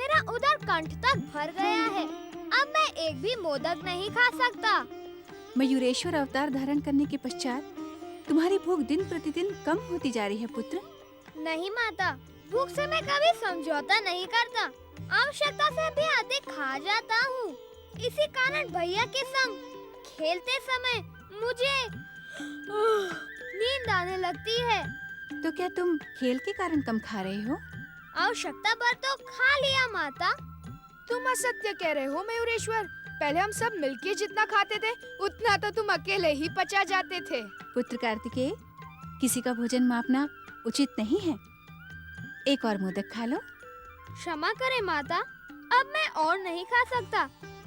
मेरा उधर कंठ तक भर गया है। अब मैं एक भी मोदक नहीं खा सकता। मयूरेश्वर अवतार धारण करने के पश्चात तुम्हारी भूख दिन प्रतिदिन कम होती जा रही है पुत्र। नहीं माता, भूख से मैं कभी समझौता नहीं करता। आवश्यकता से भी अधिक खा जाता हूँ। इसी कारण भैया के संग खेलते समय मुझे नींद आने लगती है। तो क्या तुम खेल के कारण कम खा रहे हो? आवश्यकता पर तो खा लिया माता। तुम असत्य कह रहे हो मयूरेश्वर। पहले हम सब मिलके जितना खाते थे उतना तो तुम अकेले ही पचा जाते थे। पुत्र कार्तिकेय, किसी का भोजन मापना उचित नहीं है। एक और मोदक खा लो। क्षमा करें माता, अब मैं और नहीं खा सकता।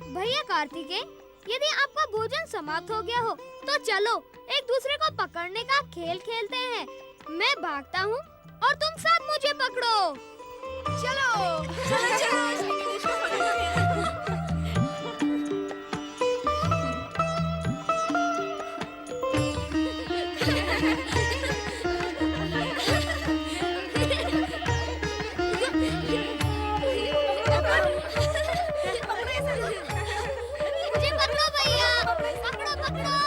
भैया कार्तिकेय, यदि आपका भोजन समाप्त हो गया हो तो चलो एक दूसरे को पकड़ने का खेल खेलते हैं। मैं भागता हूँ और तुम सब मुझे पकड़ो। चलो चलो चलो। मुझे पकड़ो भैया, पकड़ो पकड़ो।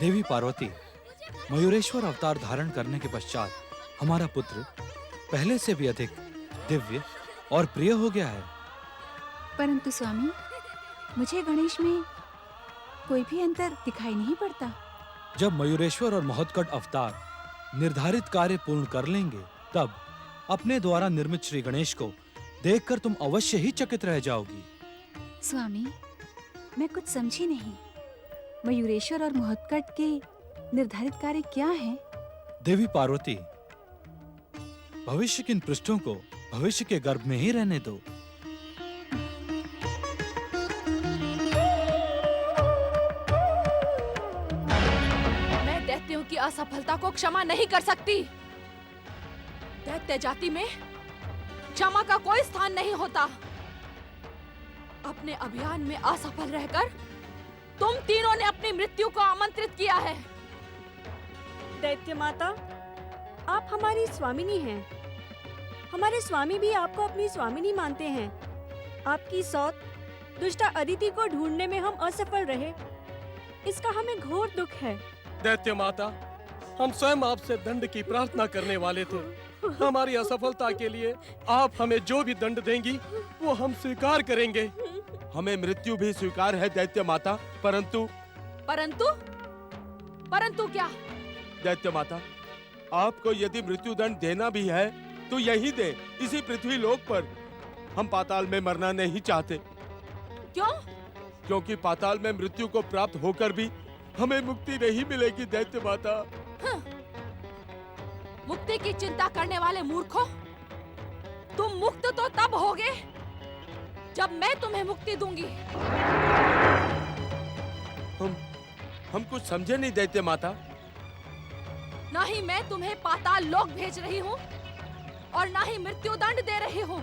देवी पार्वती, मयूरेश्वर अवतार धारण करने के पश्चात हमारा पुत्र पहले से भी अधिक दिव्य और प्रिय हो गया है। परंतु स्वामी, मुझे गणेश में कोई भी अंतर दिखाई नहीं पड़ता। जब मयूरेश्वर और महोत्कट अवतार निर्धारित कार्य पूर्ण कर लेंगे, तब अपने द्वारा निर्मित श्री गणेश को देखकर तुम अवश्य ही चकित रह जाओगी। स्वामी, मैं कुछ समझी नहीं। मयूरेश्वर और महोत्कट के निर्धारित कार्य क्या हैं? देवी पार्वती, भविष्य के इन पृष्ठों को भविष्य के गर्भ में ही रहने दो। मैं दैत्यों की असफलता को क्षमा नहीं कर सकती। दैत्य जाति में क्षमा का कोई स्थान नहीं होता। अपने अभियान में असफल रहकर तुम तीनों ने अपनी मृत्यु को आमंत्रित किया है। दैत्य माता, आप हमारी स्वामिनी हैं। हमारे स्वामी भी आपको अपनी स्वामिनी मानते हैं। आपकी सौत दुष्टा अदिति को ढूंढने में हम असफल रहे, इसका हमें घोर दुख है। दैत्य माता, हम स्वयं आपसे दंड की प्रार्थना करने वाले थे। हमारी असफलता के लिए आप हमें जो भी दंड देंगी वो हम स्वीकार करेंगे। हमें मृत्यु भी स्वीकार है दैत्य माता, परंतु परंतु क्या? दैत्य माता, आपको यदि मृत्यु दंड देना भी है तो यही दे, इसी पृथ्वी लोक पर। हम पाताल में मरना नहीं चाहते। क्यों? क्योंकि पाताल में मृत्यु को प्राप्त होकर भी हमें मुक्ति नहीं मिलेगी दैत्य माता। मुक्ति की चिंता करने वाले मूर्खों, तुम मुक्त तो तब होगे जब मैं तुम्हें मुक्ति दूंगी। हम कुछ समझे नहीं दैत्य माता। ना ही मैं तुम्हें पाताल लोक भेज रही हूँ और ना ही मृत्यु दंड दे रही हूँ।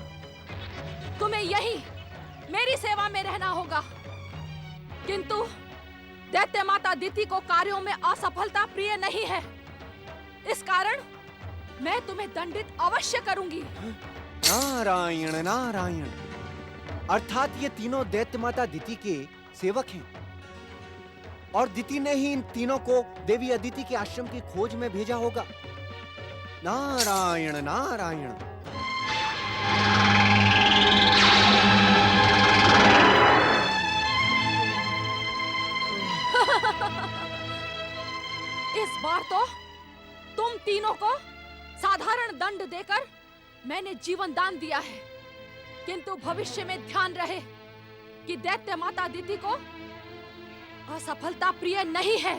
तुम्हें यही मेरी सेवा में रहना होगा। किंतु दैत्य माता दिति को कार्यों में असफलता प्रिय नहीं है। इस कारण मैं तुम्हें दंडित अवश्य करूंगी। नारायण नारायण। अर्थात ये तीनों दैत्य माता दिति के सेवक हैं और दिति ने ही इन तीनों को देवी अदिति के आश्रम की खोज में भेजा होगा। नारायण नारायण। इस बार तो तुम तीनों को साधारण दंड देकर मैंने जीवन दान दिया है, किंतु भविष्य में ध्यान रहे कि दैत्य माता दिति को असफलता प्रिय नहीं है।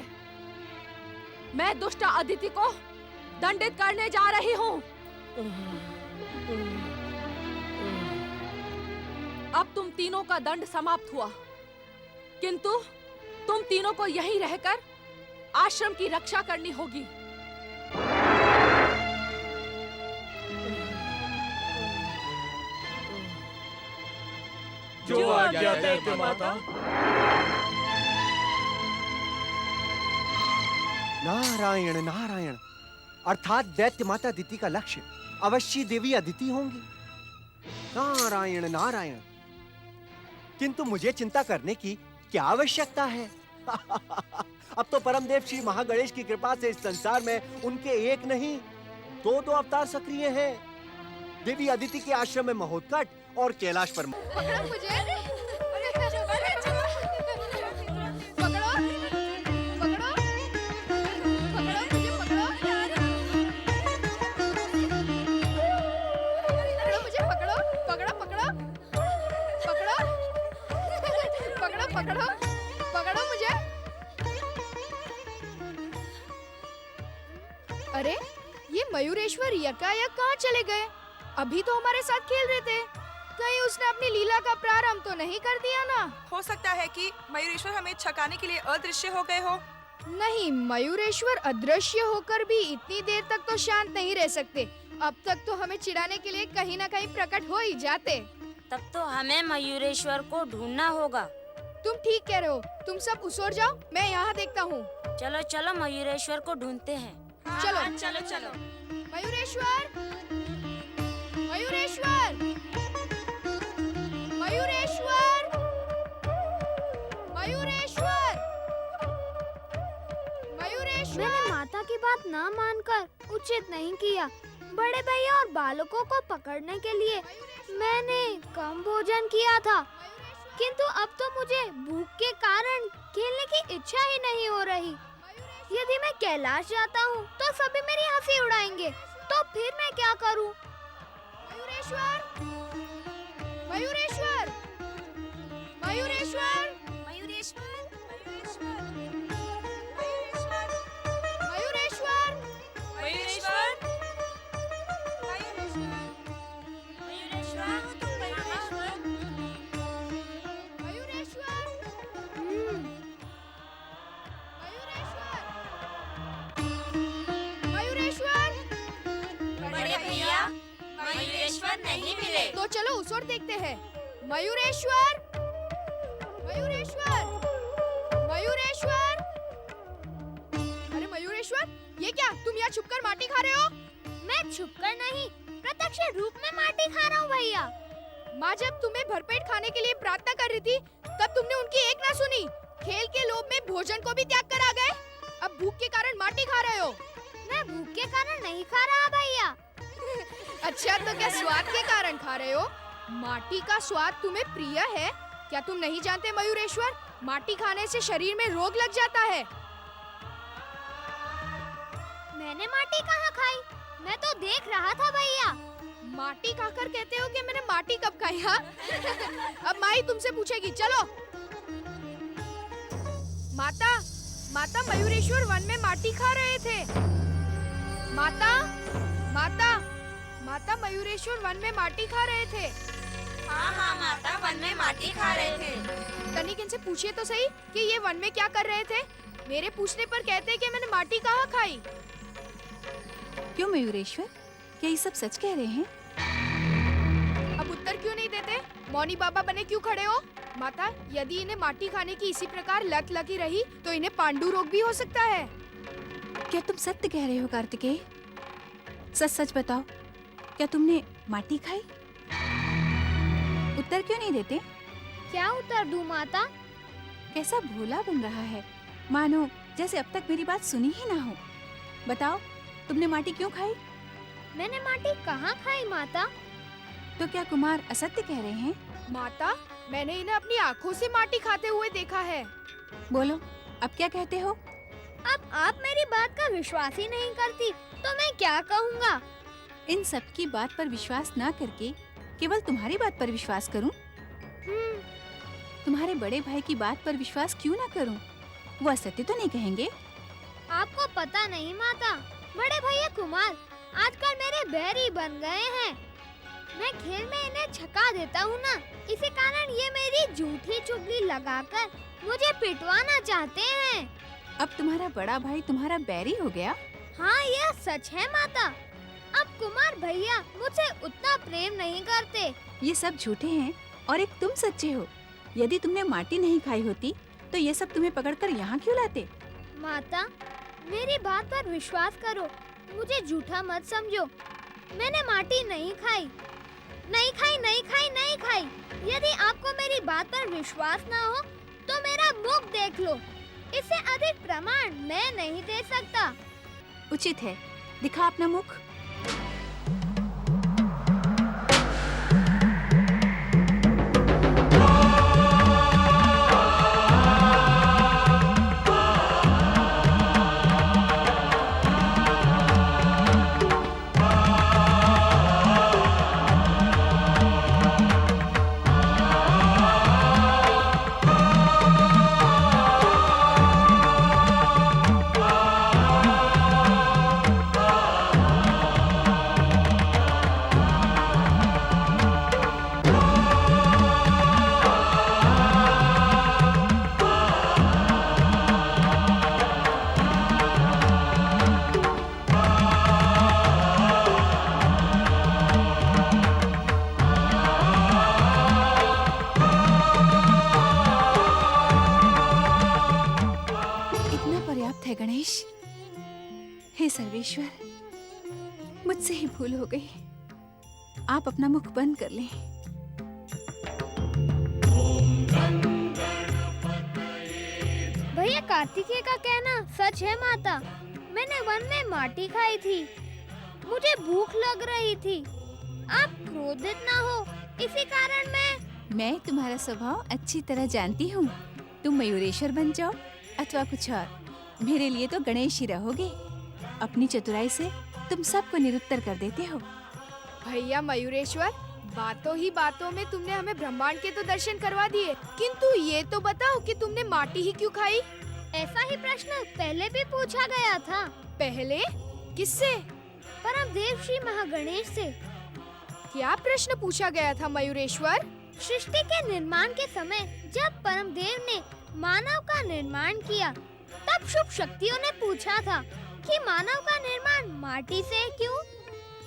मैं दुष्ट अदिति को दंडित करने जा रही हूँ। अब तुम तीनों का दंड समाप्त हुआ, किंतु तुम तीनों को यहीं रहकर आश्रम की रक्षा करनी होगी। आज्ञा दैत्य माता। नारायण नारायण, अर्थात दैत्य माता अदिति का लक्ष्य अवश्य देवी अदिति होंगी। नारायण नारायण, किंतु मुझे चिंता करने की क्या आवश्यकता है? अब तो परमदेव श्री महागणेश की कृपा से इस संसार में उनके एक नहीं दो अवतार सक्रिय हैं। देवी अदिति के आश्रम में महोत्कट और कैलाश पर पकड़ो मुझे। अरे पकड़ो, पकड़ो, पकड़ो मुझे, पकड़ो। पकड़ो मुझे, पकड़ो, पकड़ो, पकड़ो, पकड़ो, पकड़ो, पकड़ो, पकड़ो मुझे। अरे ये मयूरेश्वर यकायक कहाँ चले गए? अभी तो हमारे साथ खेल रहे थे। कहीं उसने अपनी लीला का प्रारंभ तो नहीं कर दिया ना? हो सकता है कि मयूरेश्वर हमें छकाने के लिए अदृश्य हो गए हो। नहीं, मयूरेश्वर अदृश्य होकर भी इतनी देर तक तो शांत नहीं रह सकते। अब तक तो हमें चिढ़ाने के लिए कहीं न कहीं प्रकट हो ही जाते। तब तो हमें मयूरेश्वर को ढूंढना होगा। तुम ठीक कह रहे हो। तुम सब उस ओर जाओ, मैं यहाँ देखता हूँ। चलो चलो मयूरेश्वर को ढूंढते हैं। चलो चलो चलो। मयूरेश्वर, मयूरेश्वर, मयूरेश्वर, मयूरेश्वर, मयूरेश्वर। मैंने माता की बात ना मानकर उचित नहीं किया। बड़े भैया और बालकों को पकड़ने के लिए मैंने कम भोजन किया था, किंतु अब तो मुझे भूख के कारण खेलने की इच्छा ही नहीं हो रही। यदि मैं कैलाश जाता हूँ तो सभी मेरी हंसी उड़ाएंगे, तो फिर मैं क्या करूँ? मयूरेश्वर, मयूरेश्वर, मयूरेश्वर, मयूरेश्वर, मयूरेश्वर, मयूरेश्वर, मयूरेश्वर, बड़े भैया, मयूरेश्वर नहीं मिले। तो चलो उस ओर देखते हैं। मयूरेश्वर, मयूरेश्वर, मयूरेश्वर। अरे मयूरेश्वर, ये क्या तुम यहाँ छुपकर माटी खा रहे हो? मैं छुपकर नहीं, प्रत्यक्ष रूप में माटी खा रहा हूँ भैया। माँ जब तुम्हें भरपेट खाने के लिए प्रार्थना कर रही थी, तब तुमने उनकी एक ना सुनी। खेल के लोभ में भोजन को भी त्याग कर आ गए। अब भूख के कारण माटी खा रहे हो। मैं भूख के कारण नहीं खा रहा भैया। अच्छा, तो क्या स्वाद के कारण खा रहे हो? माटी का स्वाद तुम्हें प्रिय है? क्या तुम नहीं जानते मयूरेश्वर, माटी खाने से शरीर में रोग लग जाता है। मैंने माटी कहाँ खाई? मैं तो देख रहा था भैया। माटी खाकर कहते हो कि मैंने माटी कब खाई? हाँ? अब माई तुमसे पूछेगी। चलो। माता, माता मयूरेश्वर वन में माटी खा रहे थे। माता, माता, माता मयूरेश्वर वन में माटी खा रहे थे। हाँ हाँ माता, वन में माटी खा रहे थे। तनिक इनसे पूछिए तो सही कि ये वन में क्या कर रहे थे। मेरे पूछने पर कहते कि मैंने माटी कहाँ खाई। क्यों मयूरेश्वर, क्या ये सब सच कह रहे हैं? अब उत्तर क्यों नहीं देते? मौनी बाबा बने क्यों खड़े हो? माता, यदि इन्हें माटी खाने की इसी प्रकार लत लगी रही तो इन्हें पांडु रोग भी हो सकता है। क्या तुम सत्य कह रहे हो कार्तिकेय? सच सच बताओ, क्या तुमने माटी खाई? उत्तर क्यों नहीं देते? क्या उत्तर दूं माता? कैसा भोला बन रहा है, मानो जैसे अब तक मेरी बात सुनी ही ना हो। बताओ, तुमने माटी क्यों खाई? मैंने माटी कहाँ खाई माता? तो क्या कुमार असत्य कह रहे हैं? माता, मैंने इन्हें अपनी आँखों से माटी खाते हुए देखा है। बोलो, अब क्या कहते हो? अब आप मेरी बात का विश्वास ही नहीं करती तो मैं क्या कहूँगा? इन सब की बात पर विश्वास ना करके केवल तुम्हारी बात पर विश्वास करूं? तुम्हारे बड़े भाई की बात पर विश्वास क्यों ना करूं? वो असत्य तो नहीं कहेंगे? आपको पता नहीं माता, बड़े भैया कुमार आजकल मेरे बैरी बन गए हैं। मैं खेल में इन्हें छका देता हूँ ना, इसी कारण ये मेरी झूठी चुगली लगाकर मुझे पिटवाना चाहते हैं। अब तुम्हारा बड़ा भाई तुम्हारा बैरी हो गया? हाँ, यह सच है माता। अब कुमार भैया मुझसे उतना प्रेम नहीं करते। ये सब झूठे हैं और एक तुम सच्चे हो। यदि तुमने माटी नहीं खाई होती तो ये सब तुम्हें पकड़कर यहाँ क्यों लाते? माता, मेरी बात पर विश्वास करो, मुझे झूठा मत समझो। मैंने माटी नहीं खाई। यदि आपको मेरी बात पर विश्वास ना हो तो मेरा मुख देख लो। इससे अधिक प्रमाण मैं नहीं दे सकता। उचित है, दिखा अपना मुख। है गणेश। हे सर्वेश्वर, मुझसे ही भूल हो गई। आप अपना मुख बंद कर लें। भैया कार्तिकेय का कहना सच है माता। मैंने वन में माटी खाई थी, मुझे भूख लग रही थी। आप क्रोधित ना हो, इसी कारण मैं तुम्हारा स्वभाव अच्छी तरह जानती हूँ। तुम मयूरेश्वर बन जाओ अथवा कुछ और, मेरे लिए तो गणेश ही रहोगे। अपनी चतुराई से तुम सबको निरुत्तर कर देते हो। भैया मयूरेश्वर, बातों ही बातों में तुमने हमें ब्रह्मांड के तो दर्शन करवा दिए, किंतु ये तो बताओ कि तुमने माटी ही क्यों खाई? ऐसा ही प्रश्न पहले भी पूछा गया था। पहले? किससे? परम देव श्री महागणेश से। क्या प्रश्न पूछा गया था मयूरेश्वर? सृष्टि के निर्माण के समय जब परम देव ने मानव का निर्माण किया, तब शुभ शक्तियों ने पूछा था कि मानव का निर्माण माटी से क्यों?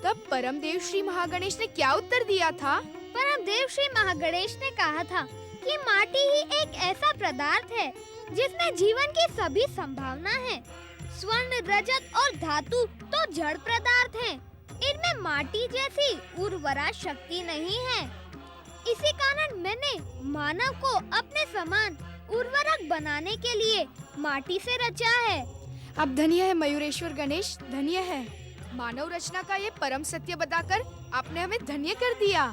तब परम देव श्री महागणेश ने क्या उत्तर दिया था? परम देव श्री महागणेश ने कहा था कि माटी ही एक ऐसा पदार्थ है जिसमें जीवन की सभी संभावना है। स्वर्ण, रजत और धातु तो जड़ पदार्थ हैं। इनमें माटी जैसी उर्वरा शक्ति नहीं है। इसी कारण मैंने मानव को अपने समान उर्वरक बनाने के लिए माटी से रचा है। अब धन्य है मयूरेश्वर गणेश, धन्य है। मानव रचना का ये परम सत्य बताकर आपने हमें धन्य कर दिया।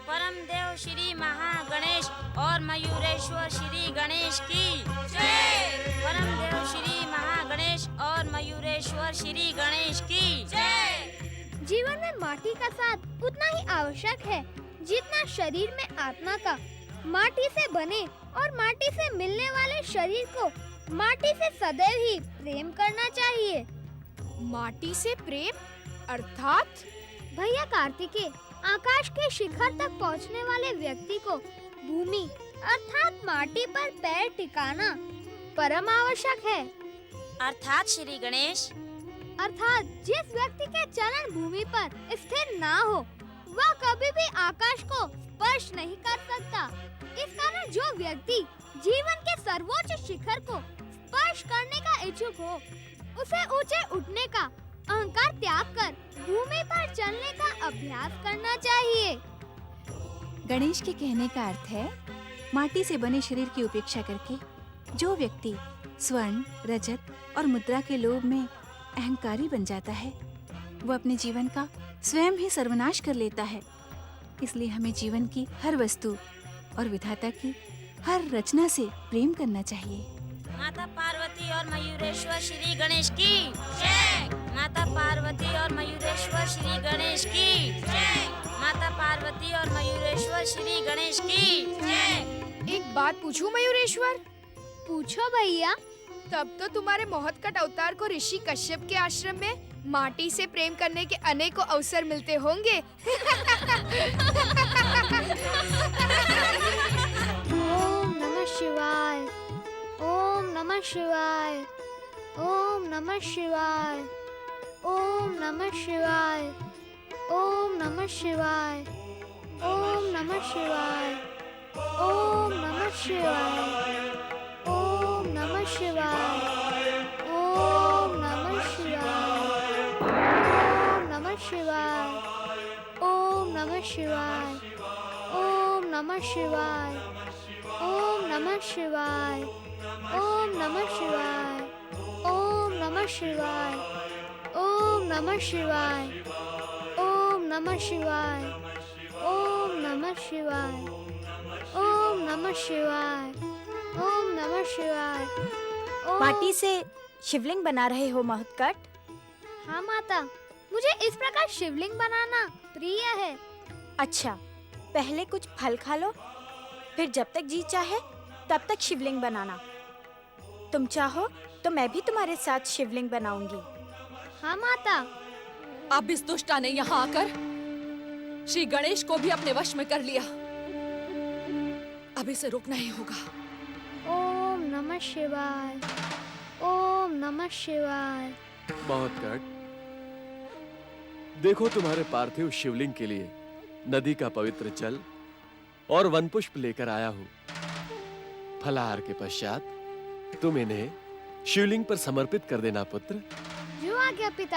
परम देव श्री महागणेश और मयूरेश्वर श्री गणेश की जय। परम देव श्री महागणेश और मयूरेश्वर श्री गणेश की जय। जीवन में माटी का साथ उतना ही आवश्यक है जितना शरीर में आत्मा का। माटी से बने और माटी से मिलने वाले शरीर को माटी से सदैव ही प्रेम करना चाहिए। माटी से प्रेम अर्थात? भैया कार्तिकेय, आकाश के शिखर तक पहुंचने वाले व्यक्ति को भूमि अर्थात माटी पर पैर टिकाना परम आवश्यक है। अर्थात श्री गणेश? अर्थात जिस व्यक्ति के चरण भूमि पर स्थिर ना हो, वह कभी भी आकाश को स्पर्श नहीं कर सकता। इस कारण जो व्यक्ति जीवन के सर्वोच्च शिखर को स्पर्श करने का इच्छुक हो, उसे ऊंचे उठने का अहंकार त्याग कर भूमि पर चलने का अभ्यास करना चाहिए। गणेश के कहने का अर्थ है, माटी से बने शरीर की उपेक्षा करके जो व्यक्ति स्वर्ण, रजत और मुद्रा के लोभ में अहंकारी बन जाता है, वो अपने जीवन का स्वयं ही सर्वनाश कर लेता है। इसलिए हमें जीवन की हर वस्तु और विधाता की हर रचना से प्रेम करना चाहिए। माता पार्वती और मयूरेश्वर श्री गणेश की जय। माता पार्वती और मयूरेश्वर श्री गणेश की जय। माता पार्वती और मयूरेश्वर श्री गणेश की जय। एक बात पूछूं मयूरेश्वर? पूछो भैया। तब तो तुम्हारे महोत्कट अवतार को ऋषि कश्यप के आश्रम में माटी से प्रेम करने के अनेकों अवसर मिलते होंगे। ओम नमः शिवाय, ओम नमः शिवाय, ओम नमः शिवाय, ओम नमः शिवाय, ओम नमः शिवाय, ओम नमः शिवाय, ओम नमः शिवाय। ओम नमः शिवाय। ओम नमः शिवाय। ओम नमः शिवाय। ओम नमः शिवाय। ओम नमः शिवाय। ओम नमः शिवाय। ओम नमः शिवाय। ओम नमः शिवाय। ओम नमः शिवाय। ओम नमः शिवाय। ओम नमः शिवाय। ओम नमः शिवाय। ओम नमः शिवाय। माटी से शिवलिंग बना रहे हो महत्कट? हाँ माता, मुझे इस प्रकार शिवलिंग बनाना प्रिय है। अच्छा, पहले कुछ फल खा लो, फिर जब तक जी चाहे तब तक शिवलिंग बनाना। तुम चाहो तो मैं भी तुम्हारे साथ शिवलिंग बनाऊंगी। हाँ माता। अब इस दुष्टा ने यहाँ आकर श्री गणेश को भी अपने वश में कर लिया। अब इसे रोकना ही होगा। ओम नमः शिवाय। ओम नमः शिवाय। महत्कट, देखो तुम्हारे पार्थिव शिवलिंग के लिए नदी का पवित्र जल और वन पुष्प लेकर आया हूँ। फलाहार के पश्चात तुम इन्हें शिवलिंग पर समर्पित कर देना पुत्र। जो आज्ञा पिता।